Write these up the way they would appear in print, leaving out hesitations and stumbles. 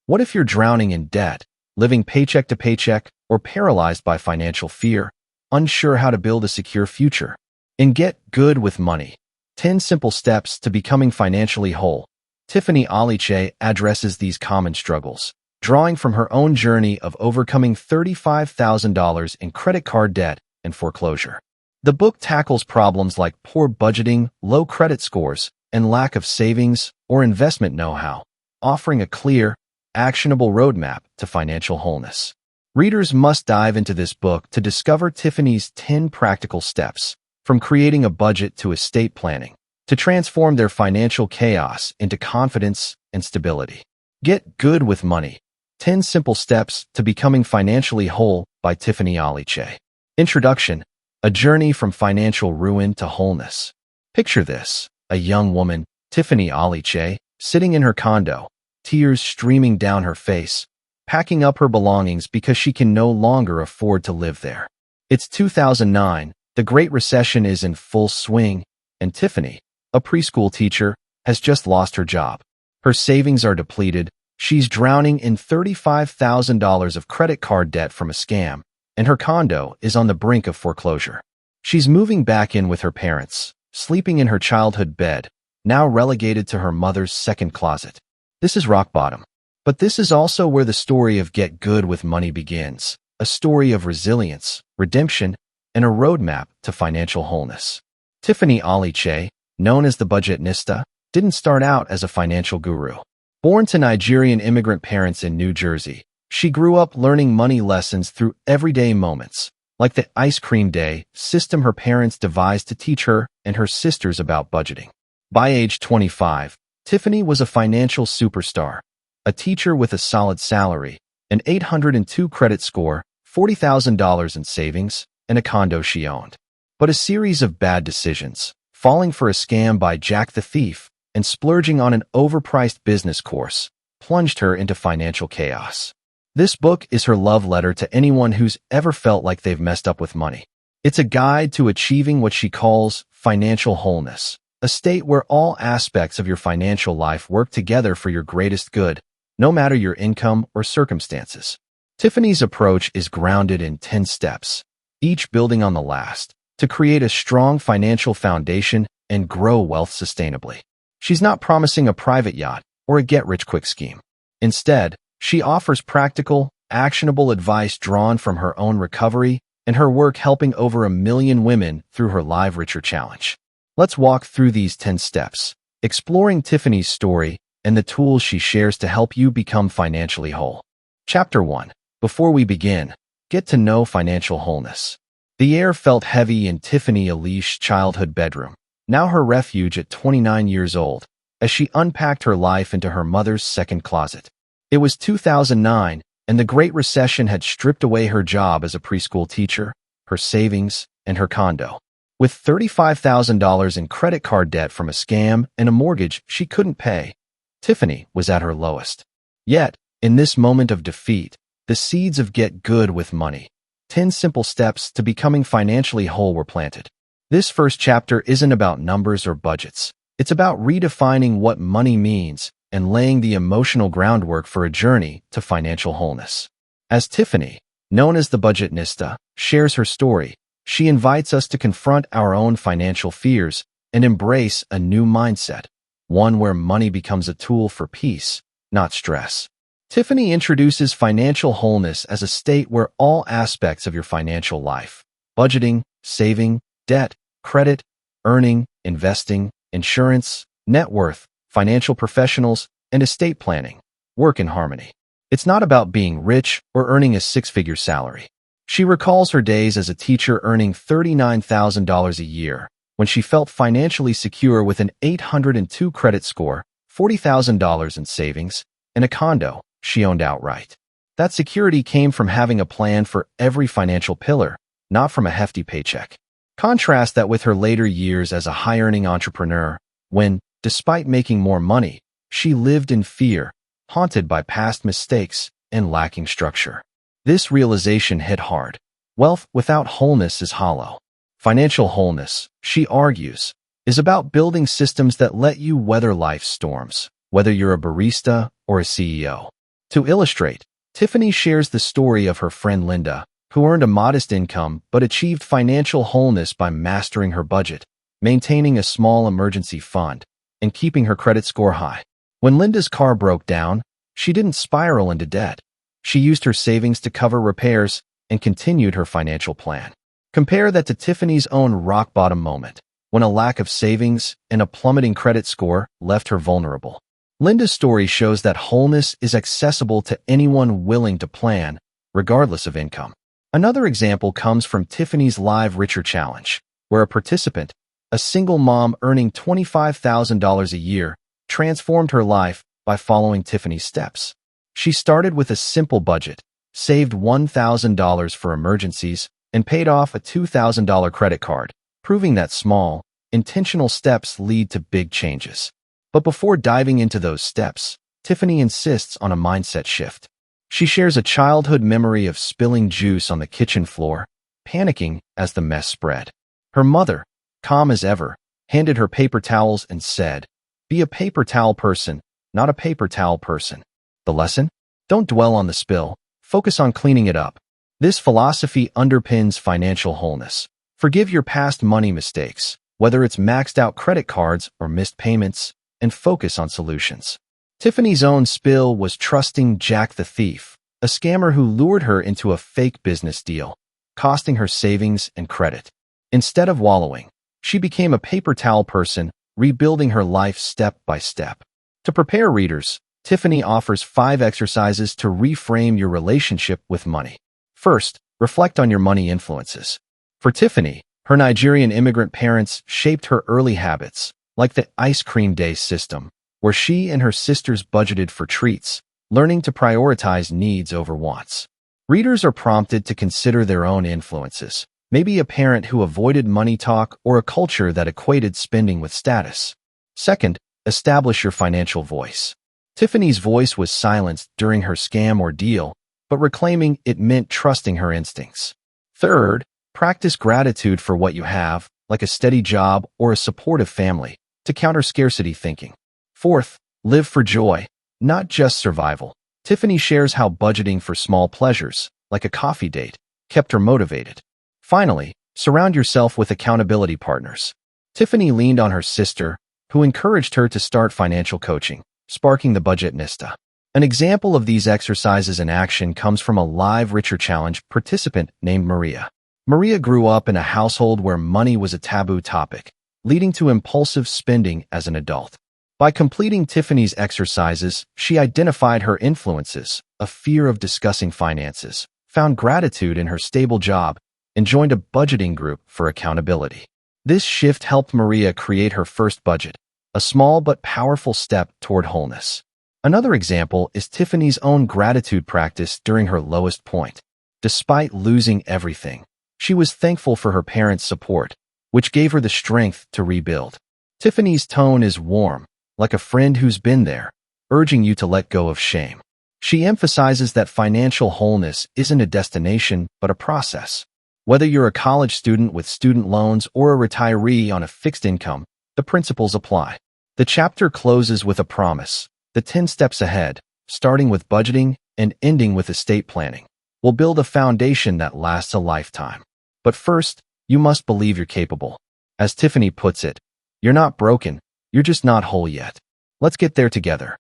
What if you're drowning in debt, living paycheck to paycheck, or paralyzed by financial fear, unsure how to build a secure future? In Get Good with Money, 10 Simple Steps to Becoming Financially Whole, Tiffany Aliche addresses these common struggles, drawing from her own journey of overcoming $35,000 in credit card debt and foreclosure. The book tackles problems like poor budgeting, low credit scores, and lack of savings or investment know-how, offering a clear, actionable roadmap to financial wholeness. Readers must dive into this book to discover Tiffany's 10 practical steps, from creating a budget to estate planning, to transform their financial chaos into confidence and stability. Get Good with Money, 10 Simple Steps to Becoming Financially Whole by Tiffany Aliche. Introduction: A journey from financial ruin to wholeness. Picture this: a young woman, Tiffany Aliche, sitting in her condo, tears streaming down her face, packing up her belongings because she can no longer afford to live there. It's 2009, the Great Recession is in full swing, and Tiffany, a preschool teacher, has just lost her job. Her savings are depleted, she's drowning in $35,000 of credit card debt from a scam, and her condo is on the brink of foreclosure. She's moving back in with her parents, sleeping in her childhood bed, now relegated to her mother's second closet. This is rock bottom. But this is also where the story of Get Good with Money begins, a story of resilience, redemption, and a roadmap to financial wholeness. Tiffany Aliche, known as the Budgetnista, didn't start out as a financial guru. Born to Nigerian immigrant parents in New Jersey, she grew up learning money lessons through everyday moments, like the ice cream day system her parents devised to teach her and her sisters about budgeting. By age 25, Tiffany was a financial superstar, a teacher with a solid salary, an 802 credit score, $40,000 in savings, and a condo she owned. But a series of bad decisions, falling for a scam by Jack the Thief, and splurging on an overpriced business course, plunged her into financial chaos. This book is her love letter to anyone who's ever felt like they've messed up with money. It's a guide to achieving what she calls financial wholeness, a state where all aspects of your financial life work together for your greatest good, no matter your income or circumstances. Tiffany's approach is grounded in 10 steps, each building on the last, to create a strong financial foundation and grow wealth sustainably. She's not promising a private yacht or a get-rich-quick scheme. Instead, she offers practical, actionable advice drawn from her own recovery and her work helping over 1 million women through her Live Richer Challenge. Let's walk through these 10 steps, exploring Tiffany's story and the tools she shares to help you become financially whole. Chapter 1. Before we begin, get to know financial wholeness. The air felt heavy in Tiffany Aliche's childhood bedroom, now her refuge at 29 years old, as she unpacked her life into her mother's second closet. It was 2009, and the Great Recession had stripped away her job as a preschool teacher, her savings, and her condo. With $35,000 in credit card debt from a scam and a mortgage she couldn't pay, Tiffany was at her lowest. Yet, in this moment of defeat, the seeds of Get Good with Money, 10 Simple Steps to Becoming Financially Whole were planted. This first chapter isn't about numbers or budgets. It's about redefining what money means and laying the emotional groundwork for a journey to financial wholeness. As Tiffany, known as the Budgetnista, shares her story, she invites us to confront our own financial fears and embrace a new mindset, one where money becomes a tool for peace, not stress. Tiffany introduces financial wholeness as a state where all aspects of your financial life, budgeting, saving, debt, credit, earning, investing, insurance, net worth, financial professionals, and estate planning, work in harmony. It's not about being rich or earning a six-figure salary. She recalls her days as a teacher earning $39,000 a year when she felt financially secure with an 802 credit score, $40,000 in savings, and a condo she owned outright. That security came from having a plan for every financial pillar, not from a hefty paycheck. Contrast that with her later years as a high-earning entrepreneur, when, despite making more money, she lived in fear, haunted by past mistakes and lacking structure. This realization hit hard. Wealth without wholeness is hollow. Financial wholeness, she argues, is about building systems that let you weather life's storms, whether you're a barista or a CEO. To illustrate, Tiffany shares the story of her friend Linda, who earned a modest income but achieved financial wholeness by mastering her budget, maintaining a small emergency fund, and keeping her credit score high. When Linda's car broke down, she didn't spiral into debt. She used her savings to cover repairs and continued her financial plan. Compare that to Tiffany's own rock-bottom moment, when a lack of savings and a plummeting credit score left her vulnerable. Linda's story shows that wholeness is accessible to anyone willing to plan, regardless of income. Another example comes from Tiffany's Live Richer Challenge, where a participant, a single mom earning $25,000 a year, transformed her life by following Tiffany's steps. She started with a simple budget, saved $1,000 for emergencies, and paid off a $2,000 credit card, proving that small, intentional steps lead to big changes. But before diving into those steps, Tiffany insists on a mindset shift. She shares a childhood memory of spilling juice on the kitchen floor, panicking as the mess spread. Her mother, calm as ever, handed her paper towels and said, "Be a paper towel person, not a paper towel person." The lesson? Don't dwell on the spill, focus on cleaning it up. This philosophy underpins financial wholeness. Forgive your past money mistakes, whether it's maxed out credit cards or missed payments, and focus on solutions. Tiffany's own spill was trusting Jack the Thief, a scammer who lured her into a fake business deal, costing her savings and credit. Instead of wallowing, she became a paper towel person, rebuilding her life step by step. To prepare readers, Tiffany offers 5 exercises to reframe your relationship with money. First, reflect on your money influences. For Tiffany, her Nigerian immigrant parents shaped her early habits, like the ice cream day system, where she and her sisters budgeted for treats, learning to prioritize needs over wants. Readers are prompted to consider their own influences, maybe a parent who avoided money talk or a culture that equated spending with status. Second, establish your financial voice. Tiffany's voice was silenced during her scam ordeal, but reclaiming it meant trusting her instincts. Third, practice gratitude for what you have, like a steady job or a supportive family, to counter scarcity thinking. Fourth, live for joy, not just survival. Tiffany shares how budgeting for small pleasures, like a coffee date, kept her motivated. Finally, surround yourself with accountability partners. Tiffany leaned on her sister, who encouraged her to start financial coaching, sparking the Budgetnista. An example of these exercises in action comes from a Live Richer Challenge participant named Maria. Maria grew up in a household where money was a taboo topic, leading to impulsive spending as an adult. By completing Tiffany's exercises, she identified her influences, a fear of discussing finances, found gratitude in her stable job, and joined a budgeting group for accountability. This shift helped Maria create her first budget, a small but powerful step toward wholeness. Another example is Tiffany's own gratitude practice during her lowest point. Despite losing everything, she was thankful for her parents' support, which gave her the strength to rebuild. Tiffany's tone is warm, like a friend who's been there, urging you to let go of shame. She emphasizes that financial wholeness isn't a destination, but a process. Whether you're a college student with student loans or a retiree on a fixed income, the principles apply. The chapter closes with a promise: the 10 steps ahead, starting with budgeting and ending with estate planning, will build a foundation that lasts a lifetime. But first, you must believe you're capable. As Tiffany puts it, you're not broken, you're just not whole yet. Let's get there together.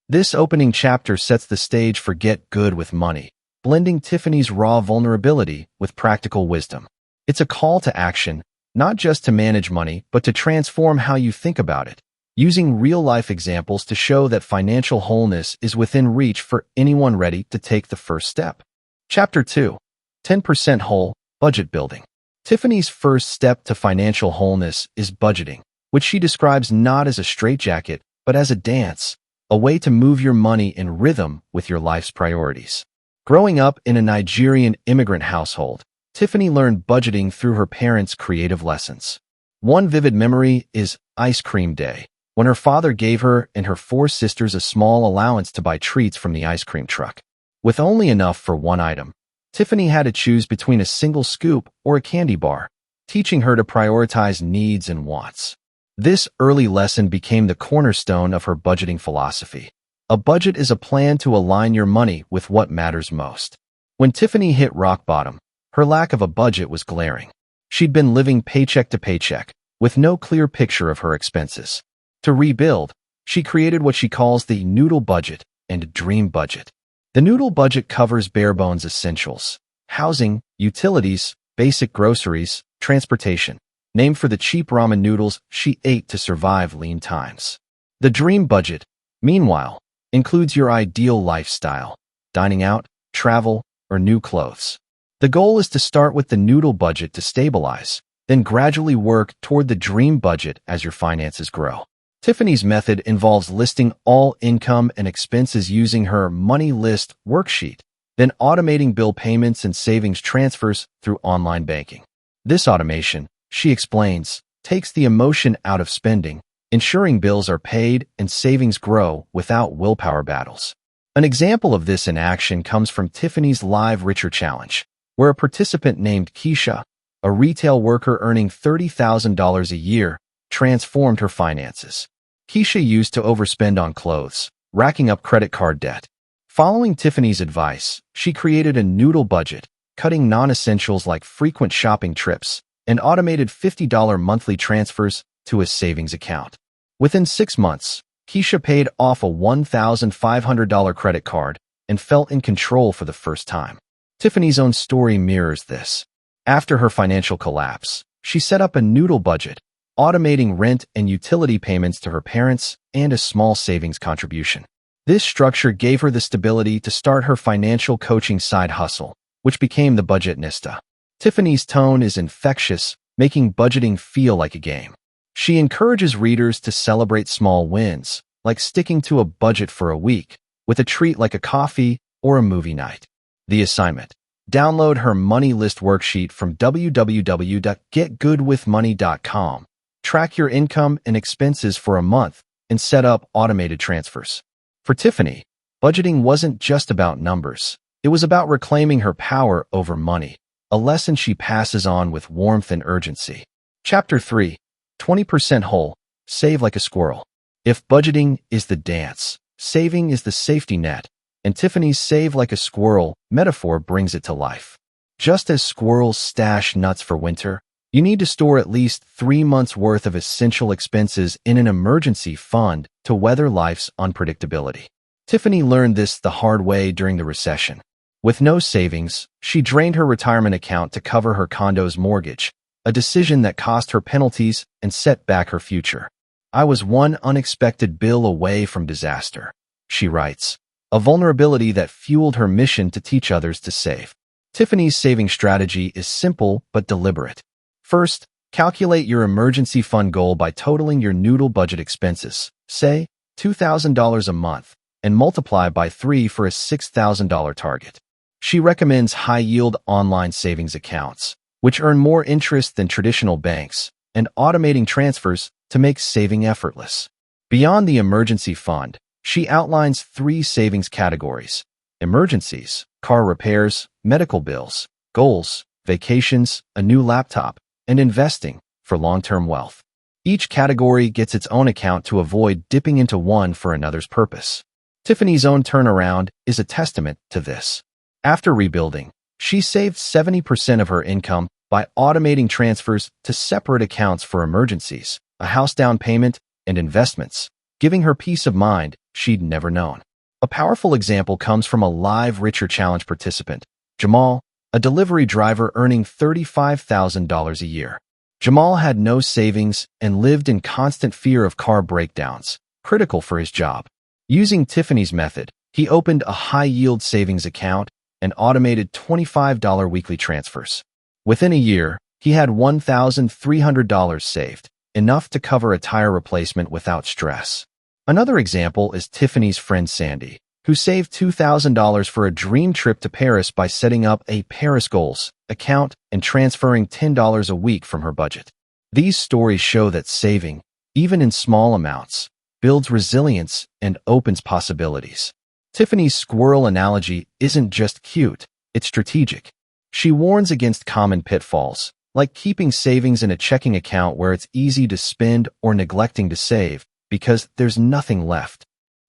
This opening chapter sets the stage for Get Good with Money, blending Tiffany's raw vulnerability with practical wisdom. It's a call to action, not just to manage money, but to transform how you think about it, using real-life examples to show that financial wholeness is within reach for anyone ready to take the first step. Chapter 2. 10% Whole, Budget Building. Tiffany's first step to financial wholeness is budgeting, which she describes not as a straitjacket, but as a dance, a way to move your money in rhythm with your life's priorities. Growing up in a Nigerian immigrant household, Tiffany learned budgeting through her parents' creative lessons. One vivid memory is ice cream day, when her father gave her and her 4 sisters a small allowance to buy treats from the ice cream truck. With only enough for one item, Tiffany had to choose between a single scoop or a candy bar, teaching her to prioritize needs and wants. This early lesson became the cornerstone of her budgeting philosophy, A budget is a plan to align your money with what matters most. When Tiffany hit rock bottom, her lack of a budget was glaring. She'd been living paycheck to paycheck, with no clear picture of her expenses. To rebuild, she created what she calls the noodle budget and dream budget. The noodle budget covers bare-bones essentials: housing, utilities, basic groceries, transportation, named for the cheap ramen noodles she ate to survive lean times. The dream budget, meanwhile, includes your ideal lifestyle: dining out, travel, or new clothes. The goal is to start with the noodle budget to stabilize, then gradually work toward the dream budget as your finances grow. Tiffany's method involves listing all income and expenses using her money list worksheet, then automating bill payments and savings transfers through online banking. This automation, she explains, takes the emotion out of spending, ensuring bills are paid and savings grow without willpower battles. An example of this in action comes from Tiffany's Live Richer Challenge, where a participant named Keisha, a retail worker earning $30,000 a year, transformed her finances. Keisha used to overspend on clothes, racking up credit card debt. Following Tiffany's advice, she created a noodle budget, cutting non-essentials like frequent shopping trips, and automated $50 monthly transfers to a savings account. Within 6 months, Keisha paid off a $1,500 credit card and felt in control for the first time. Tiffany's own story mirrors this. After her financial collapse, she set up a noodle budget, automating rent and utility payments to her parents and a small savings contribution. This structure gave her the stability to start her financial coaching side hustle, which became the Budgetnista. Tiffany's tone is infectious, making budgeting feel like a game. She encourages readers to celebrate small wins, like sticking to a budget for a week, with a treat like a coffee or a movie night. The assignment: download her money list worksheet from www.getgoodwithmoney.com. Track your income and expenses for a month and set up automated transfers. For Tiffany, budgeting wasn't just about numbers. It was about reclaiming her power over money, a lesson she passes on with warmth and urgency. Chapter 3: 20% Whole, Save Like a Squirrel. If budgeting is the dance, saving is the safety net, and Tiffany's Save Like a Squirrel metaphor brings it to life. Just as squirrels stash nuts for winter, you need to store at least 3 months' worth of essential expenses in an emergency fund to weather life's unpredictability. Tiffany learned this the hard way during the recession. With no savings, she drained her retirement account to cover her condo's mortgage, a decision that cost her penalties and set back her future. "I was one unexpected bill away from disaster," she writes, a vulnerability that fueled her mission to teach others to save. Tiffany's saving strategy is simple but deliberate. First, calculate your emergency fund goal by totaling your noodle budget expenses, say $2,000 a month, and multiply by 3 for a $6,000 target. She recommends high-yield online savings accounts, which earn more interest than traditional banks, and automating transfers to make saving effortless. Beyond the emergency fund, she outlines 3 savings categories: emergencies, car repairs, medical bills; goals, vacations, a new laptop; and investing, for long-term wealth. Each category gets its own account to avoid dipping into one for another's purpose. Tiffany's own turnaround is a testament to this. After rebuilding, she saved 70% of her income by automating transfers to separate accounts for emergencies, a house down payment, and investments, giving her peace of mind she'd never known. A powerful example comes from a Live Richer Challenge participant, Jamal, a delivery driver earning $35,000 a year. Jamal had no savings and lived in constant fear of car breakdowns, critical for his job. Using Tiffany's method, he opened a high-yield savings account and automated $25 weekly transfers. Within a year, he had $1,300 saved, enough to cover a tire replacement without stress. Another example is Tiffany's friend Sandy, who saved $2,000 for a dream trip to Paris by setting up a Paris Goals account and transferring $10 a week from her budget. These stories show that saving, even in small amounts, builds resilience and opens possibilities. Tiffany's squirrel analogy isn't just cute, it's strategic. She warns against common pitfalls, like keeping savings in a checking account where it's easy to spend or neglecting to save because there's nothing left.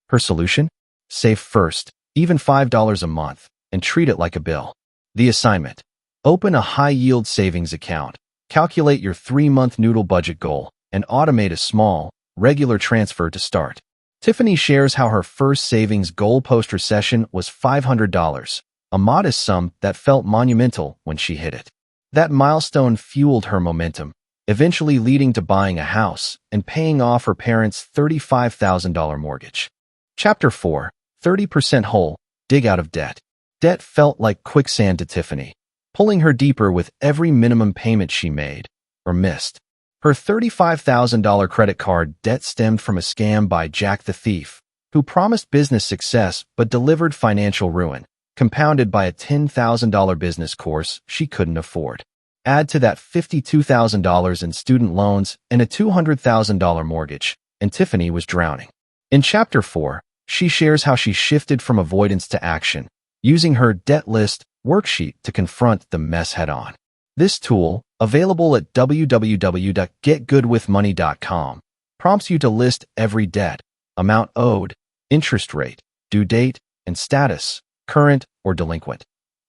Her solution? Save first, even $5 a month, and treat it like a bill. The assignment: open a high-yield savings account, calculate your 3-month noodle budget goal, and automate a small, regular transfer to start. Tiffany shares how her first savings goal post-recession was $500, a modest sum that felt monumental when she hit it. That milestone fueled her momentum, eventually leading to buying a house and paying off her parents' $35,000 mortgage. Chapter 4: 30% Whole, Dig Out of Debt. Debt felt like quicksand to Tiffany, pulling her deeper with every minimum payment she made or missed. Her $35,000 credit card debt stemmed from a scam by Jack the Thief, who promised business success but delivered financial ruin, compounded by a $10,000 business course she couldn't afford. Add to that $52,000 in student loans and a $200,000 mortgage, and Tiffany was drowning. In Chapter 4, she shares how she shifted from avoidance to action, using her debt list worksheet to confront the mess head-on. This tool, available at www.getgoodwithmoney.com, prompts you to list every debt, amount owed, interest rate, due date, and status, current or delinquent,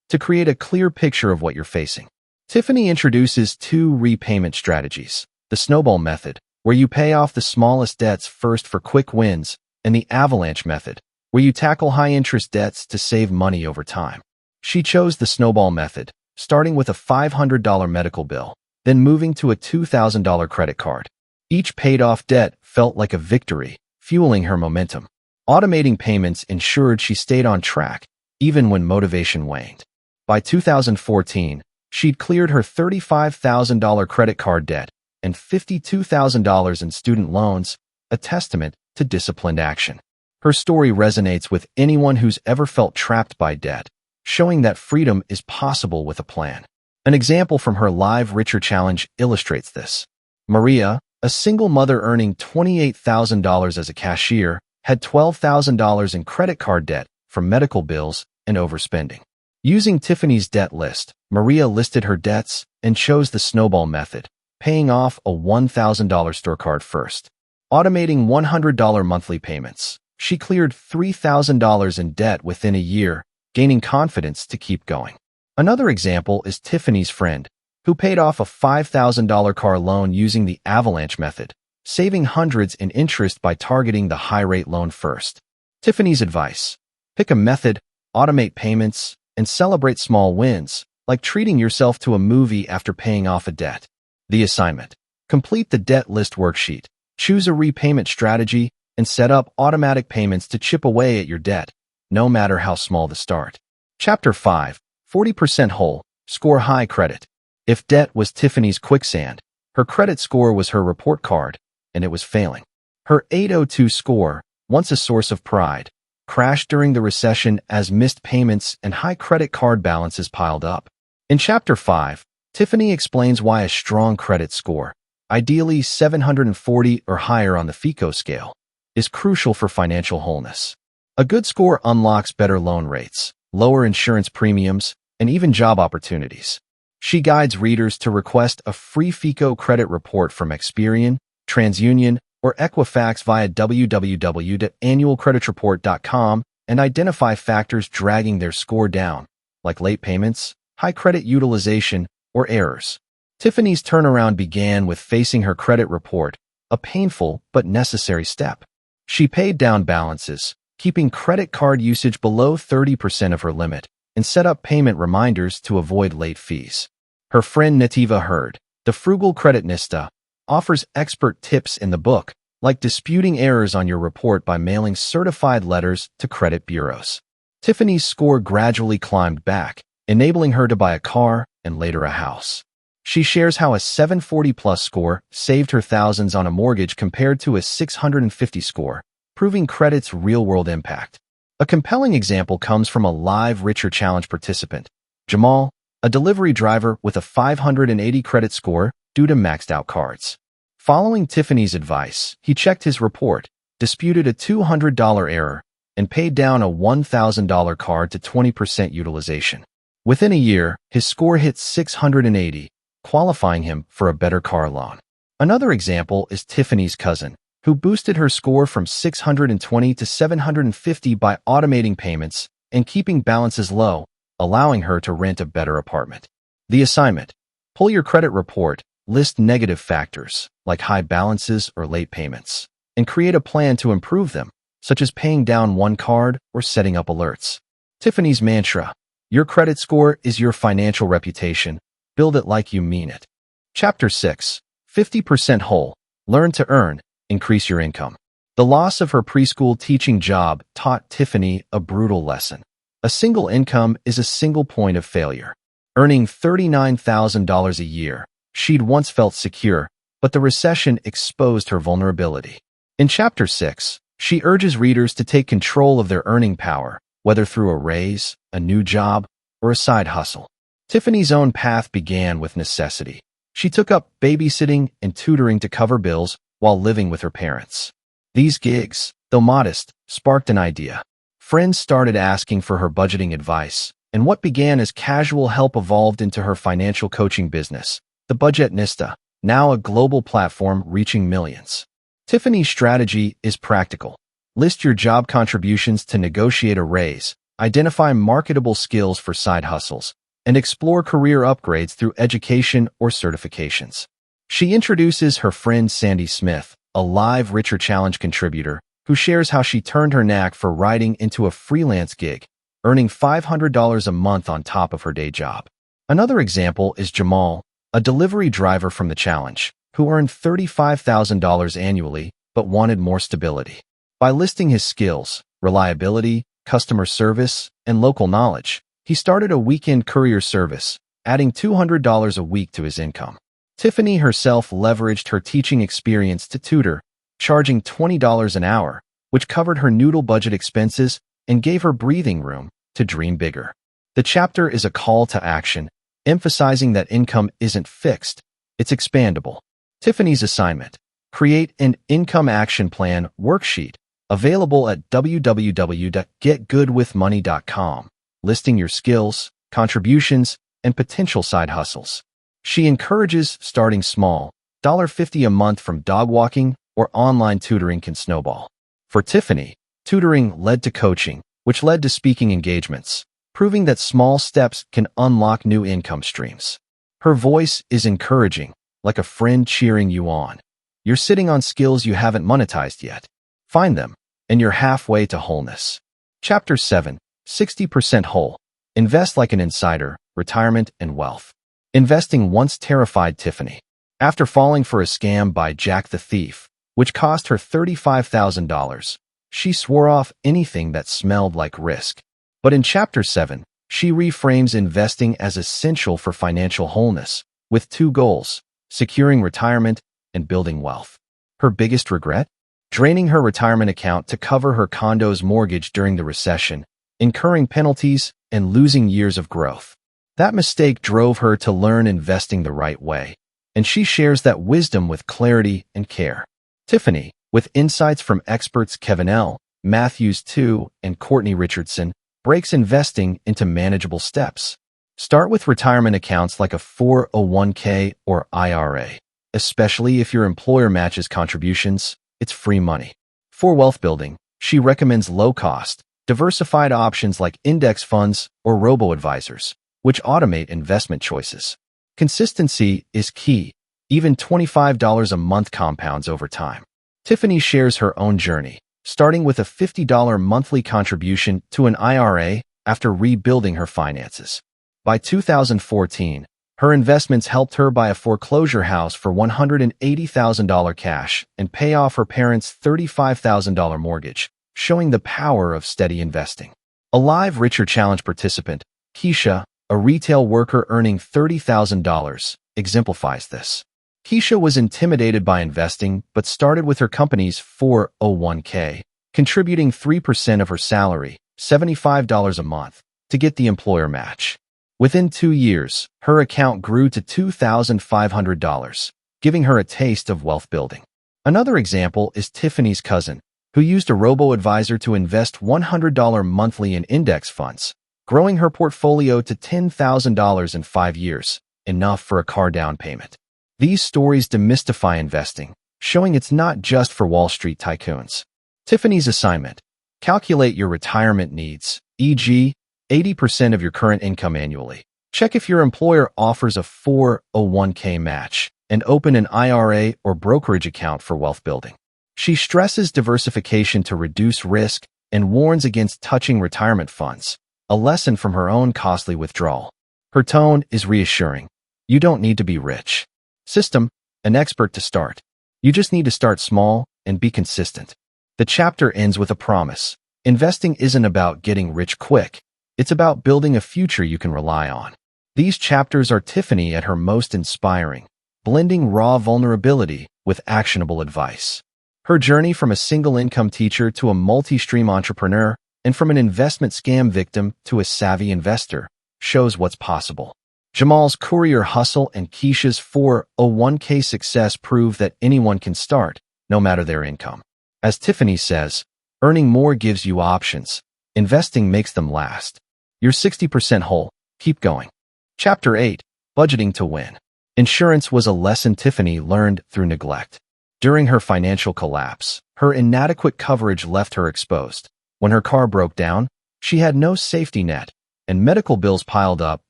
to create a clear picture of what you're facing. Tiffany introduces 2 repayment strategies: the snowball method, where you pay off the smallest debts first for quick wins, and the avalanche method, where you tackle high-interest debts to save money over time. She chose the snowball method, starting with a $500 medical bill, then moving to a $2,000 credit card. Each paid-off debt felt like a victory, fueling her momentum. Automating payments ensured she stayed on track, even when motivation waned. By 2014, she'd cleared her $35,000 credit card debt and $52,000 in student loans, a testament to disciplined action. Her story resonates with anyone who's ever felt trapped by debt, showing that freedom is possible with a plan. An example from her Live Richer challenge illustrates this. Maria, a single mother earning $28,000 as a cashier, had $12,000 in credit card debt from medical bills and overspending. Using Tiffany's debt list, Maria listed her debts and chose the snowball method, paying off a $1,000 store card first. Automating $100 monthly payments, she cleared $3,000 in debt within a year, gaining confidence to keep going. Another example is Tiffany's friend, who paid off a $5,000 car loan using the avalanche method, saving hundreds in interest by targeting the high-rate loan first. Tiffany's advice: pick a method, automate payments, and celebrate small wins, like treating yourself to a movie after paying off a debt. The assignment: complete the debt list worksheet, choose a repayment strategy, and set up automatic payments to chip away at your debt, no matter how small the start. Chapter 5: 40% Whole, Score High Credit. If debt was Tiffany's quicksand, her credit score was her report card, and it was failing. Her 802 score, once a source of pride, crashed during the recession as missed payments and high credit card balances piled up. In Chapter 5, Tiffany explains why a strong credit score, ideally 740 or higher on the FICO scale, is crucial for financial wholeness. A good score unlocks better loan rates, lower insurance premiums, and even job opportunities. She guides readers to request a free FICO credit report from Experian, TransUnion, or Equifax via www.annualcreditreport.com and identify factors dragging their score down, like late payments, high credit utilization, or errors. Tiffany's turnaround began with facing her credit report, a painful but necessary step. She paid down balances, keeping credit card usage below 30% of her limit, and set up payment reminders to avoid late fees. Her friend Nativa Hurd, the frugal creditnista, offers expert tips in the book, like disputing errors on your report by mailing certified letters to credit bureaus. Tiffany's score gradually climbed back, enabling her to buy a car and later a house. She shares how a 740-plus score saved her thousands on a mortgage compared to a 650 score, proving credit's real-world impact. A compelling example comes from a Live Richer challenge participant, Jamal, a delivery driver with a 580 credit score due to maxed-out cards. Following Tiffany's advice, he checked his report, disputed a $200 error, and paid down a $1,000 card to 20% utilization. Within a year, his score hit 680, qualifying him for a better car loan. Another example is Tiffany's cousin, who boosted her score from 620 to 750 by automating payments and keeping balances low, allowing her to rent a better apartment. The assignment: pull your credit report, list negative factors, like high balances or late payments, and create a plan to improve them, such as paying down one card or setting up alerts. Tiffany's mantra: your credit score is your financial reputation. Build it like you mean it. Chapter 6. 50% Whole. Learn to earn. Increase your income. The loss of her preschool teaching job taught Tiffany a brutal lesson. A single income is a single point of failure. Earning $39,000 a year, she'd once felt secure, but the recession exposed her vulnerability. In Chapter 6, she urges readers to take control of their earning power, whether through a raise, a new job, or a side hustle. Tiffany's own path began with necessity. She took up babysitting and tutoring to cover bills while living with her parents. These gigs, though modest, sparked an idea. Friends started asking for her budgeting advice, and what began as casual help evolved into her financial coaching business, The Budgetnista, now a global platform reaching millions. Tiffany's strategy is practical. List your job contributions to negotiate a raise, identify marketable skills for side hustles, and explore career upgrades through education or certifications. She introduces her friend Sandy Smith, a live Richer Challenge contributor, who shares how she turned her knack for writing into a freelance gig, earning $500 a month on top of her day job. Another example is Jamal, a delivery driver from the challenge, who earned $35,000 annually but wanted more stability. By listing his skills, reliability, customer service, and local knowledge, he started a weekend courier service, adding $200 a week to his income. Tiffany herself leveraged her teaching experience to tutor, charging $20 an hour, which covered her noodle budget expenses and gave her breathing room to dream bigger. The chapter is a call to action, emphasizing that income isn't fixed, it's expandable. Tiffany's assignment: create an income action plan worksheet, available at www.getgoodwithmoney.com, listing your skills, contributions, and potential side hustles. She encourages starting small. $50 a month from dog walking or online tutoring can snowball. For Tiffany, tutoring led to coaching, which led to speaking engagements, proving that small steps can unlock new income streams. Her voice is encouraging, like a friend cheering you on. You're sitting on skills you haven't monetized yet. Find them, and you're halfway to wholeness. Chapter 7. 60% Whole. Invest like an insider, retirement and wealth. Investing once terrified Tiffany. After falling for a scam by Jack the Thief, which cost her $35,000, she swore off anything that smelled like risk. But in Chapter 7, she reframes investing as essential for financial wholeness, with two goals: securing retirement and building wealth. Her biggest regret? Draining her retirement account to cover her condo's mortgage during the recession, incurring penalties, and losing years of growth. That mistake drove her to learn investing the right way, and she shares that wisdom with clarity and care. Tiffany, with insights from experts Kevin L. Matthews II and Courtney Richardson, breaks investing into manageable steps. Start with retirement accounts like a 401k or IRA, especially if your employer matches contributions. It's free money. For wealth building, she recommends low-cost, diversified options like index funds or robo-advisors, which automate investment choices. Consistency is key. Even $25 a month compounds over time. Tiffany shares her own journey, starting with a $50 monthly contribution to an IRA after rebuilding her finances. By 2014, her investments helped her buy a foreclosure house for $180,000 cash and pay off her parents' $35,000 mortgage, showing the power of steady investing. A live Richer Challenge participant, Keisha, a retail worker earning $30,000, exemplifies this. Keisha was intimidated by investing but started with her company's 401k, contributing 3% of her salary, $75 a month, to get the employer match. Within 2 years, her account grew to $2,500, giving her a taste of wealth building. Another example is Tiffany's cousin, who used a robo-advisor to invest $100 monthly in index funds, growing her portfolio to $10,000 in 5 years, enough for a car down payment. These stories demystify investing, showing it's not just for Wall Street tycoons. Tiffany's assignment: calculate your retirement needs, e.g., 80% of your current income annually. Check if your employer offers a 401k match, and open an IRA or brokerage account for wealth building. She stresses diversification to reduce risk and warns against touching retirement funds, a lesson from her own costly withdrawal. Her tone is reassuring. You don't need to be rich. System: an expert to start. You just need to start small and be consistent. The chapter ends with a promise. Investing isn't about getting rich quick. It's about building a future you can rely on. These chapters are Tiffany at her most inspiring, blending raw vulnerability with actionable advice. Her journey from a single-income teacher to a multi-stream entrepreneur and from an investment scam victim to a savvy investor shows what's possible. Jamal's courier hustle and Keisha's 401k success prove that anyone can start, no matter their income. As Tiffany says, earning more gives you options. Investing makes them last. You're 60% whole. Keep going. Chapter 8. Budgeting to Win. Insurance was a lesson Tiffany learned through neglect. During her financial collapse, her inadequate coverage left her exposed. When her car broke down, she had no safety net, and medical bills piled up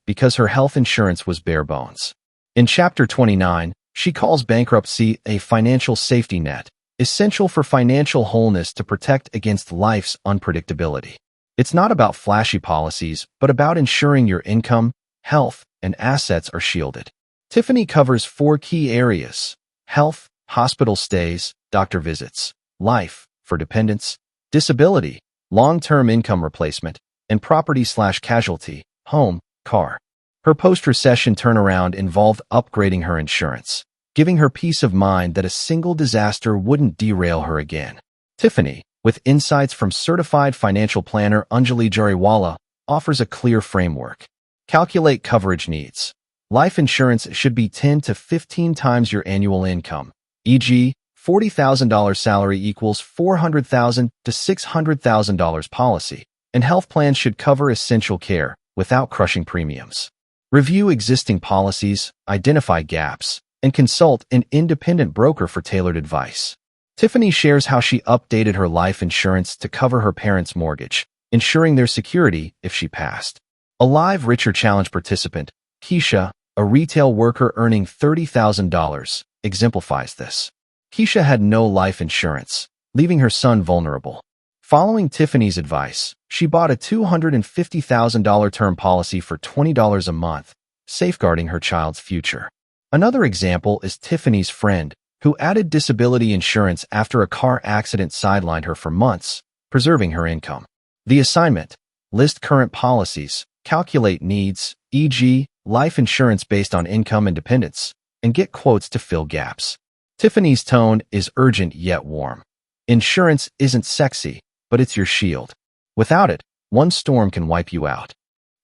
because her health insurance was bare bones. In Chapter 29, she calls bankruptcy a financial safety net, essential for financial wholeness to protect against life's unpredictability. It's not about flashy policies, but about ensuring your income, health, and assets are shielded. Tiffany covers 4 key areas: health, hospital stays, doctor visits; life, for dependents; disability, long-term income replacement; and property/casualty, home, car. Her post-recession turnaround involved upgrading her insurance, giving her peace of mind that a single disaster wouldn't derail her again. Tiffany, with insights from certified financial planner Anjali Jariwala, offers a clear framework. Calculate coverage needs. Life insurance should be 10 to 15 times your annual income, e.g., $40,000 salary equals $400,000 to $600,000 policy, and health plans should cover essential care without crushing premiums. Review existing policies, identify gaps, and consult an independent broker for tailored advice. Tiffany shares how she updated her life insurance to cover her parents' mortgage, ensuring their security if she passed. A Live Richer Challenge participant, Keisha, a retail worker earning $30,000, exemplifies this. Keisha had no life insurance, leaving her son vulnerable. Following Tiffany's advice, she bought a $250,000 term policy for $20 a month, safeguarding her child's future. Another example is Tiffany's friend, who added disability insurance after a car accident sidelined her for months, preserving her income. The assignment: list current policies, calculate needs, e.g., life insurance based on income and dependence, and get quotes to fill gaps. Tiffany's tone is urgent yet warm. Insurance isn't sexy, but it's your shield. Without it, one storm can wipe you out.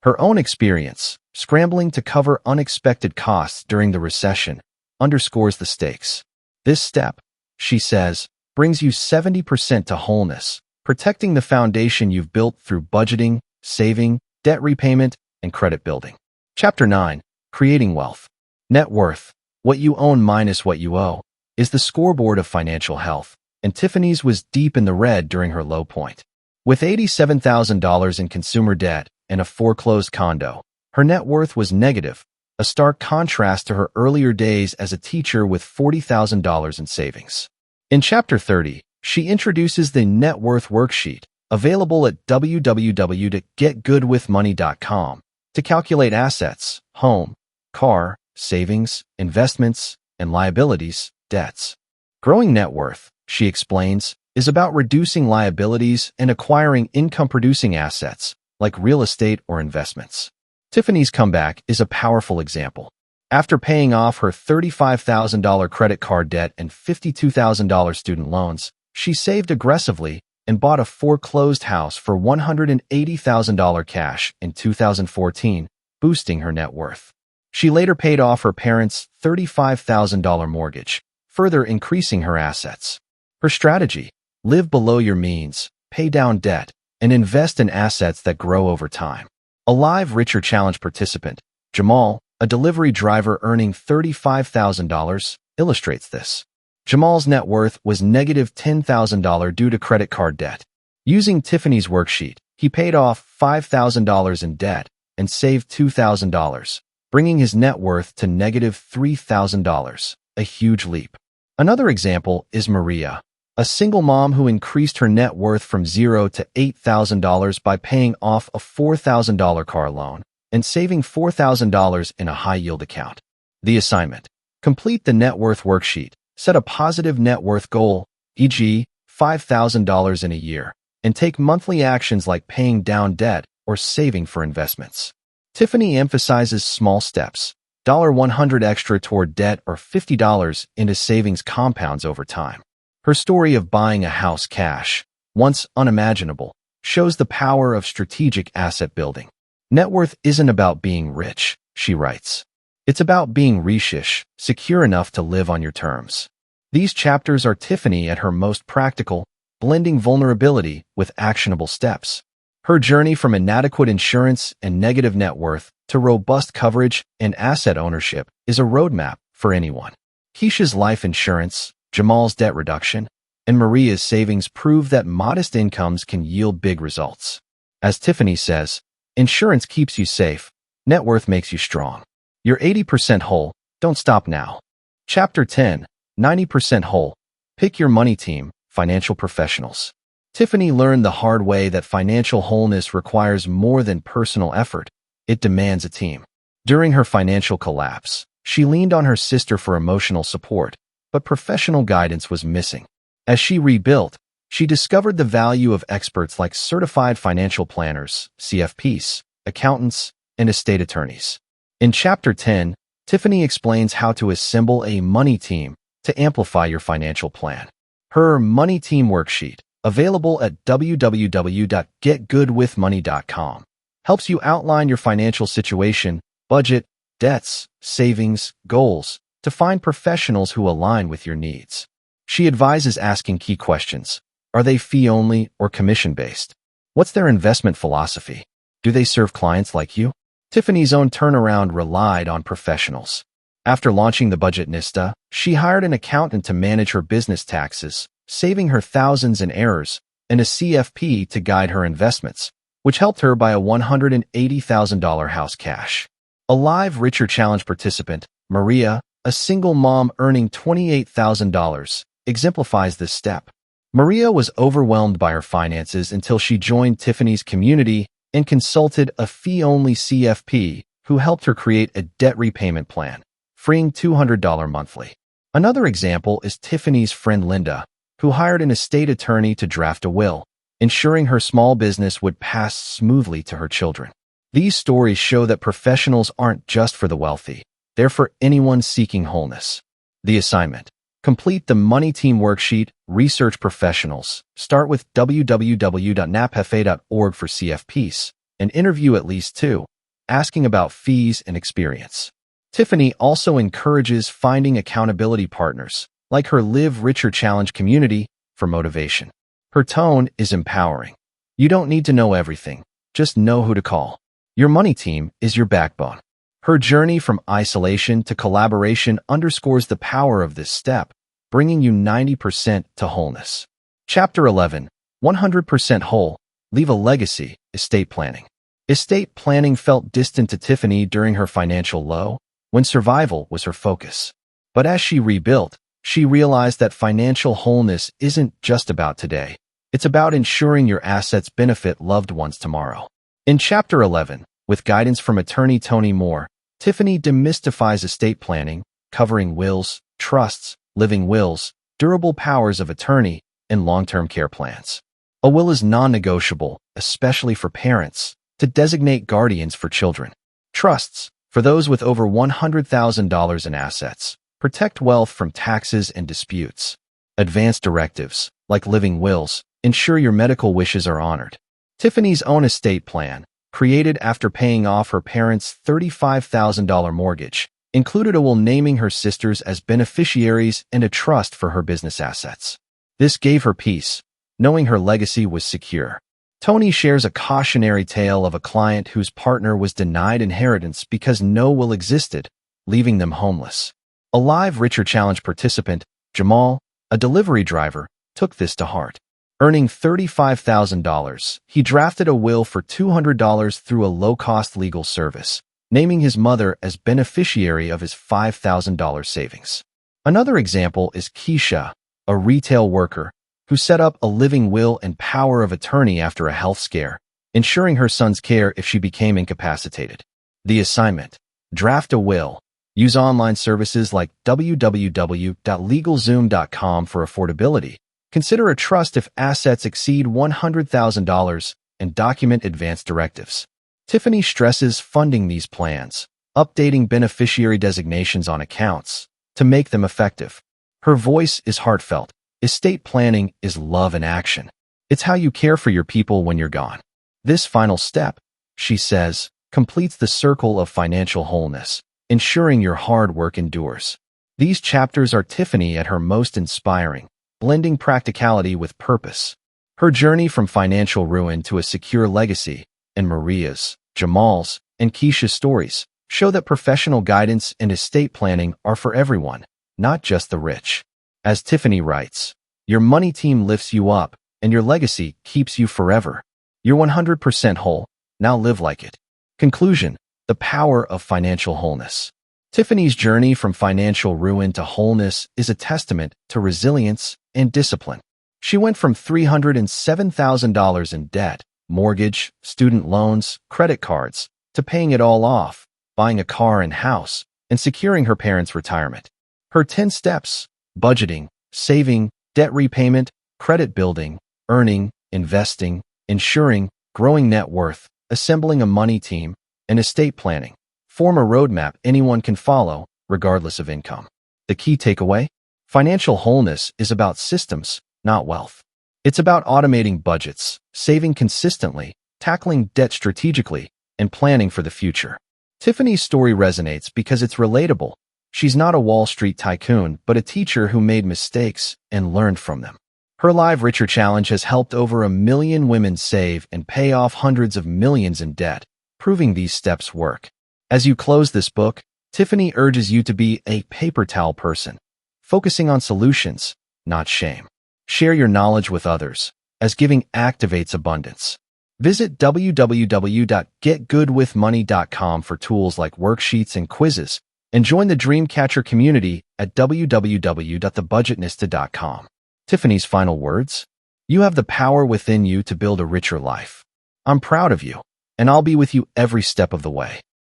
Her own experience, scrambling to cover unexpected costs during the recession, underscores the stakes. This step, she says, brings you 70% to wholeness, protecting the foundation you've built through budgeting, saving, debt repayment, and credit building. Chapter 9. Creating Wealth. Net worth, what you own minus what you owe, is the scoreboard of financial health, and Tiffany's was deep in the red during her low point. With $87,000 in consumer debt and a foreclosed condo, her net worth was negative, a stark contrast to her earlier days as a teacher with $40,000 in savings. In Chapter 30, she introduces the Net Worth Worksheet, available at www.getgoodwithmoney.com, to calculate assets, home, car, savings, investments, and liabilities, debts. Growing net worth, she explains, is about reducing liabilities and acquiring income-producing assets, like real estate or investments. Tiffany's comeback is a powerful example. After paying off her $35,000 credit card debt and $52,000 student loans, she saved aggressively and bought a foreclosed house for $180,000 cash in 2014, boosting her net worth. She later paid off her parents' $35,000 mortgage, further increasing her assets. Her strategy: live below your means, pay down debt, and invest in assets that grow over time. A Live Richer Challenge participant, Jamal, a delivery driver earning $35,000, illustrates this. Jamal's net worth was negative $10,000 due to credit card debt. Using Tiffany's worksheet, he paid off $5,000 in debt and saved $2,000, bringing his net worth to negative $3,000, a huge leap. Another example is Maria, a single mom who increased her net worth from $0 to $8,000 by paying off a $4,000 car loan and saving $4,000 in a high-yield account. The assignment: complete the net worth worksheet, set a positive net worth goal, e.g., $5,000 in a year, and take monthly actions like paying down debt or saving for investments. Tiffany emphasizes small steps. $100 extra toward debt or $50 into savings compounds over time. Her story of buying a house cash, once unimaginable, shows the power of strategic asset building. Net worth isn't about being rich, she writes. It's about being richish, secure enough to live on your terms. These chapters are Tiffany at her most practical, blending vulnerability with actionable steps. Her journey from inadequate insurance and negative net worth to robust coverage and asset ownership is a roadmap for anyone. Keisha's life insurance, Jamal's debt reduction, and Maria's savings prove that modest incomes can yield big results. As Tiffany says, insurance keeps you safe, net worth makes you strong. You're 80% whole, don't stop now. Chapter 10, 90% whole. Pick your money team, financial professionals. Tiffany learned the hard way that financial wholeness requires more than personal effort. It demands a team. During her financial collapse, she leaned on her sister for emotional support, but professional guidance was missing. As she rebuilt, she discovered the value of experts like certified financial planners, CFPs, accountants, and estate attorneys. In Chapter 10, Tiffany explains how to assemble a money team to amplify your financial plan. Her Money Team worksheet, available at www.getgoodwithmoney.com, helps you outline your financial situation, budget, debts, savings, goals, to find professionals who align with your needs. She advises asking key questions. Are they fee-only or commission-based? What's their investment philosophy? Do they serve clients like you? Tiffany's own turnaround relied on professionals. After launching the Budgetnista, she hired an accountant to manage her business taxes, saving her thousands in errors, and a CFP to guide her investments, which helped her buy a $180,000 house cash. A Live Richer Challenge participant, Maria, a single mom earning $28,000, exemplifies this step. Maria was overwhelmed by her finances until she joined Tiffany's community and consulted a fee-only CFP who helped her create a debt repayment plan, freeing $200 monthly. Another example is Tiffany's friend Linda, who hired an estate attorney to draft a will, ensuring her small business would pass smoothly to her children. These stories show that professionals aren't just for the wealthy. They're for anyone seeking wholeness. The assignment: complete the Money Team worksheet, research professionals, start with www.napfa.org for CFPs, and interview at least 2, asking about fees and experience. Tiffany also encourages finding accountability partners, like her Live Richer Challenge community, for motivation. Her tone is empowering. You don't need to know everything, just know who to call. Your money team is your backbone. Her journey from isolation to collaboration underscores the power of this step, bringing you 90% to wholeness. Chapter 11, 100% whole. Leave a legacy, estate planning. Estate planning felt distant to Tiffany during her financial low, when survival was her focus. But as she rebuilt, she realized that financial wholeness isn't just about today. It's about ensuring your assets benefit loved ones tomorrow. In Chapter 11, with guidance from attorney Tony Moore, Tiffany demystifies estate planning, covering wills, trusts, living wills, durable powers of attorney, and long-term care plans. A will is non-negotiable, especially for parents, to designate guardians for children. Trusts, for those with over $100,000 in assets, protect wealth from taxes and disputes. Advanced directives, like living wills, ensure your medical wishes are honored. Tiffany's own estate plan, created after paying off her parents' $35,000 mortgage, included a will naming her sisters as beneficiaries and a trust for her business assets. This gave her peace, knowing her legacy was secure. Tony shares a cautionary tale of a client whose partner was denied inheritance because no will existed, leaving them homeless. A Live Richer Challenge participant, Jamal, a delivery driver, took this to heart. Earning $35,000, he drafted a will for $200 through a low-cost legal service, naming his mother as beneficiary of his $5,000 savings. Another example is Keisha, a retail worker, who set up a living will and power of attorney after a health scare, ensuring her son's care if she became incapacitated. The assignment: draft a will. Use online services like www.legalzoom.com for affordability. Consider a trust if assets exceed $100,000 and document advance directives. Tiffany stresses funding these plans, updating beneficiary designations on accounts to make them effective. Her voice is heartfelt. Estate planning is love in action. It's how you care for your people when you're gone. This final step, she says, completes the circle of financial wholeness, ensuring your hard work endures. These chapters are Tiffany at her most inspiring, blending practicality with purpose. Her journey from financial ruin to a secure legacy, and Maria's, Jamal's, and Keisha's stories show that professional guidance and estate planning are for everyone, not just the rich. As Tiffany writes, your money team lifts you up, and your legacy keeps you forever. You're 100% whole. Now live like it. Conclusion: the power of financial wholeness. Tiffany's journey from financial ruin to wholeness is a testament to resilience and discipline. She went from $307,000 in debt, mortgage, student loans, credit cards, to paying it all off, buying a car and house, and securing her parents' retirement. Her 10 steps: budgeting, saving, debt repayment, credit building, earning, investing, insuring, growing net worth, assembling a money team, and estate planning, form a roadmap anyone can follow, regardless of income. The key takeaway: financial wholeness is about systems, not wealth. It's about automating budgets, saving consistently, tackling debt strategically, and planning for the future. Tiffany's story resonates because it's relatable. She's not a Wall Street tycoon, but a teacher who made mistakes and learned from them. Her Live Richer challenge has helped over 1 million women save and pay off hundreds of millions in debt, proving these steps work. As you close this book, Tiffany urges you to be a paper towel person, focusing on solutions, not shame. Share your knowledge with others, as giving activates abundance. Visit www.getgoodwithmoney.com for tools like worksheets and quizzes, and join the Dreamcatcher community at www.thebudgetnista.com. Tiffany's final words: you have the power within you to build a richer life. I'm proud of you, and I'll be with you every step of the way.